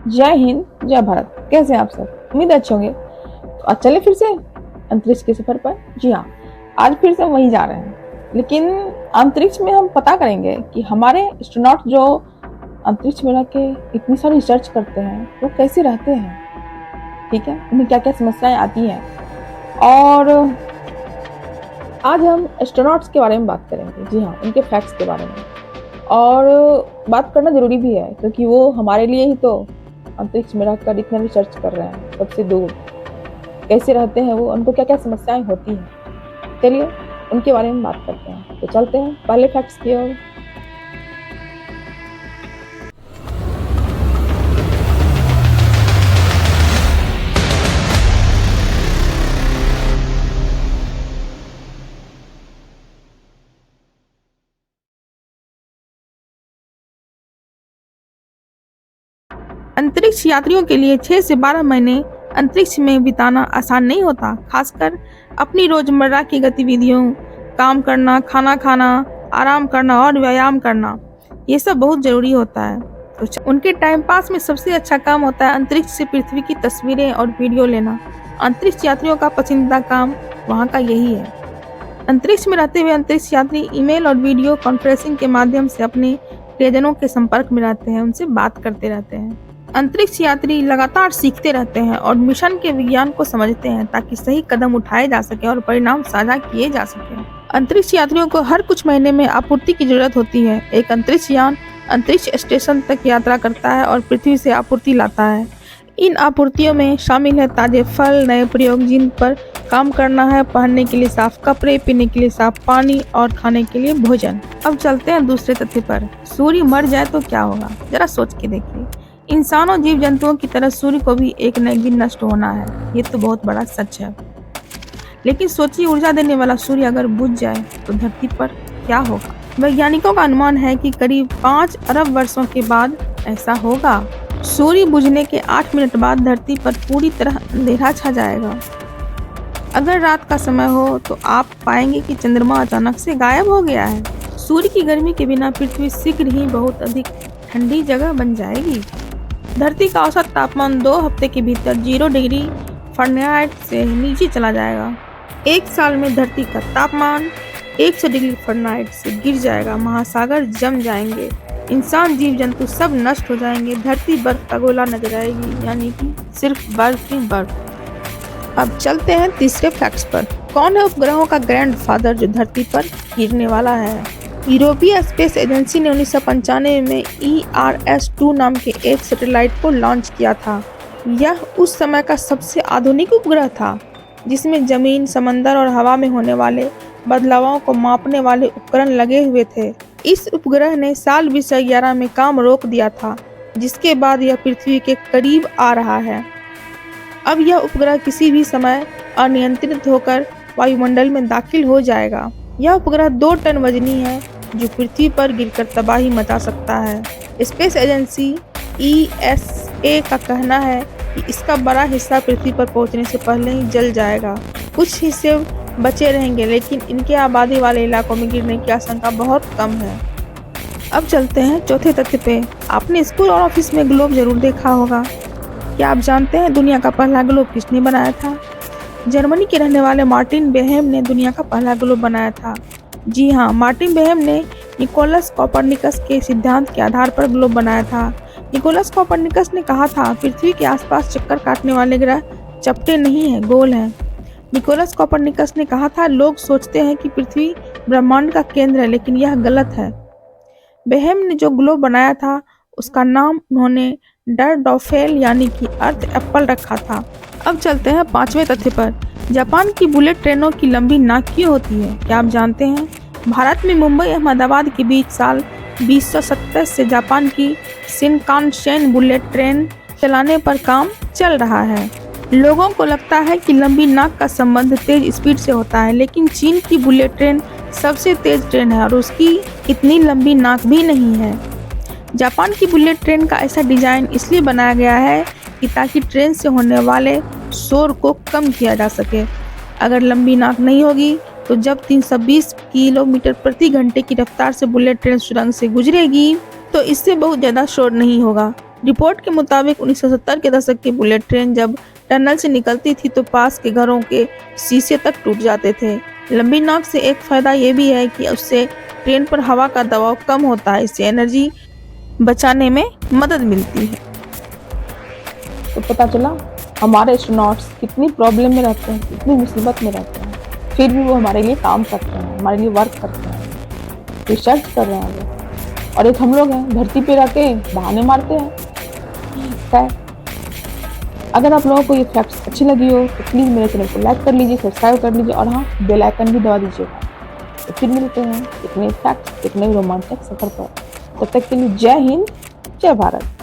जय हिंद, जय भारत। कैसे हैं आप सब? उम्मीद है अच्छे होंगे। तो आज चले फिर से अंतरिक्ष के सफर पर। जी हाँ, आज फिर से हम वहीं जा रहे हैं, लेकिन अंतरिक्ष में हम पता करेंगे कि हमारे एस्ट्रोनॉट जो अंतरिक्ष में रह के इतनी सारी रिसर्च करते हैं वो कैसे रहते हैं, ठीक है, उन्हें क्या क्या समस्याएं आती हैं। और आज हम एस्ट्रोनॉट्स के बारे में बात करेंगे। जी हाँ, उनके फैक्ट्स के बारे में। और बात करना ज़रूरी भी है क्योंकि वो हमारे लिए ही तो अंतरिक्ष में रहकर इतना रिसर्च कर रहे हैं। सबसे दूर कैसे रहते हैं वो, उनको क्या क्या समस्याएं होती हैं, चलिए उनके बारे में बात करते हैं। तो चलते हैं पहले फैक्ट्स की ओर। अंतरिक्ष यात्रियों के लिए 6 से 12 महीने अंतरिक्ष में बिताना आसान नहीं होता। खासकर अपनी रोजमर्रा की गतिविधियों, काम करना, खाना खाना, आराम करना और व्यायाम करना, ये सब बहुत जरूरी होता है। तो उनके टाइम पास में सबसे अच्छा काम होता है अंतरिक्ष से पृथ्वी की तस्वीरें और वीडियो लेना। अंतरिक्ष यात्रियों का पसंदीदा काम वहाँ का यही है। अंतरिक्ष में रहते हुए अंतरिक्ष यात्री ईमेल और वीडियो कॉन्फ्रेंसिंग के माध्यम से अपने प्रियजनों के संपर्क में रहते हैं, उनसे बात करते रहते हैं। अंतरिक्ष यात्री लगातार सीखते रहते हैं और मिशन के विज्ञान को समझते हैं ताकि सही कदम उठाए जा सके और परिणाम साझा किए जा सके। अंतरिक्ष यात्रियों को हर कुछ महीने में आपूर्ति की जरूरत होती है। एक अंतरिक्ष यान अंतरिक्ष स्टेशन तक यात्रा करता है और पृथ्वी से आपूर्ति लाता है। इन आपूर्तियों में शामिल है ताजे फल, नए प्रयोग जिन पर काम करना है, पहनने के लिए साफ कपड़े, पीने के लिए साफ पानी और खाने के लिए भोजन। अब चलते हैं दूसरे तथ्य पर। सूर्य मर जाए तो क्या होगा, जरा सोच के देखिए। इंसानों जीव जंतुओं की तरह सूर्य को भी एक न एक दिन नष्ट होना है, ये तो बहुत बड़ा सच है। लेकिन सोचिए, ऊर्जा देने वाला सूर्य अगर बुझ जाए तो धरती पर क्या होगा। वैज्ञानिकों का अनुमान है कि करीब 5 अरब वर्षों के बाद ऐसा होगा। सूर्य बुझने के 8 मिनट बाद धरती पर पूरी तरह अंधेरा छा जाएगा। अगर रात का समय हो तो आप पाएंगे कि चंद्रमा अचानक से गायब हो गया है। सूर्य की गर्मी के बिना पृथ्वी शीघ्र ही बहुत अधिक ठंडी जगह बन जाएगी। धरती का औसत तापमान 2 हफ्ते के भीतर 0 डिग्री फ़ारेनहाइट से नीचे चला जाएगा। एक साल में धरती का तापमान 100 डिग्री फ़ारेनहाइट से गिर जाएगा। महासागर जम जाएंगे, इंसान जीव जंतु सब नष्ट हो जाएंगे। धरती बर्फ का गोला नजर आएगी, यानी कि सिर्फ बर्फ ही बर्फ। अब चलते हैं तीसरे फैक्ट्स पर। कौन है उपग्रहों का ग्रैंडफादर जो धरती पर गिरने वाला है? यूरोपीय स्पेस एजेंसी ने 1995 में ERS-2 नाम के एक सैटेलाइट को लॉन्च किया था। यह उस समय का सबसे आधुनिक उपग्रह था जिसमें जमीन, समंदर और हवा में होने वाले बदलावों को मापने वाले उपकरण लगे हुए थे। इस उपग्रह ने साल 2011 में काम रोक दिया था, जिसके बाद यह पृथ्वी के करीब आ रहा है। अब यह उपग्रह किसी भी समय अनियंत्रित होकर वायुमंडल में दाखिल हो जाएगा। यह उपग्रह 2 टन वजनी है जो पृथ्वी पर गिरकर तबाही मचा सकता है। स्पेस एजेंसी ESA का कहना है कि इसका बड़ा हिस्सा पृथ्वी पर पहुंचने से पहले ही जल जाएगा। कुछ हिस्से बचे रहेंगे, लेकिन इनके आबादी वाले इलाकों में गिरने की आशंका बहुत कम है। अब चलते हैं चौथे तथ्य पे। आपने स्कूल और ऑफिस में ग्लोब जरूर देखा होगा। क्या आप जानते हैं दुनिया का पहला ग्लोब किसने बनाया था? जर्मनी के रहने वाले मार्टिन बेहेम ने दुनिया का पहला ग्लोब बनाया था। जी हाँ, मार्टिन बेहेम ने निकोलस कोपरनिकस के सिद्धांत के आधार पर ग्लोब बनाया था। निकोलस कोपरनिकस ने कहा था पृथ्वी के आसपास चक्कर काटने वाले ग्रह चपटे नहीं हैं, गोल हैं। निकोलस कोपरनिकस ने कहा था लोग सोचते हैं कि पृथ्वी ब्रह्मांड का केंद्र है, लेकिन यह गलत है। बेहेम ने जो ग्लोब बनाया था उसका नाम उन्होंने डरडॉफेल यानी कि अर्थ एप्पल रखा था। अब चलते हैं पांचवें तथ्य पर। जापान की बुलेट ट्रेनों की लंबी नाक क्यों होती है, क्या आप जानते हैं? भारत में मुंबई अहमदाबाद के बीच साल 2070 से जापान की शिनकानसेन बुलेट ट्रेन चलाने पर काम चल रहा है। लोगों को लगता है कि लंबी नाक का संबंध तेज स्पीड से होता है, लेकिन चीन की बुलेट ट्रेन सबसे तेज ट्रेन है और उसकी इतनी लंबी नाक भी नहीं है। जापान की बुलेट ट्रेन का ऐसा डिजाइन इसलिए बनाया गया है कि ताकि ट्रेन से होने वाले शोर को कम किया जा सके। अगर लंबी नाक नहीं होगी तो जब 320 किलोमीटर प्रति घंटे की रफ्तार से बुलेट ट्रेन सुरंग से गुजरेगी तो इससे बहुत ज़्यादा शोर नहीं होगा। रिपोर्ट के मुताबिक 1970 के दशक की बुलेट ट्रेन जब टनल से निकलती थी तो पास के घरों के शीशे तक टूट जाते थे। लंबी नोक से एक फायदा ये भी है कि उससे ट्रेन पर हवा का दबाव कम होता है, इससे एनर्जी बचाने में मदद मिलती है। तो पता चला हमारे एस्ट्रोनॉट्स कितनी प्रॉब्लम में रहते हैं, कितनी मुसीबत में रहते हैं, फिर भी वो हमारे लिए काम करते हैं, हमारे लिए वर्क करते हैं, रिसर्च कर रहे हैं वो। और एक हम लोग हैं धरती पे रह के बहाने मारते हैं। खैर, अगर आप लोगों को ये फैक्ट्स अच्छी लगी हो तो प्लीज़ मेरे चैनल को लाइक कर लीजिए, सब्सक्राइब कर लीजिए और हाँ, बेल आइकन भी दबा दीजिएगा। तो फिर मिलते हैं एक नए फैक्ट्स, एक नए रोमांचक सफर पर। तब तक के लिए जय हिंद, जय भारत।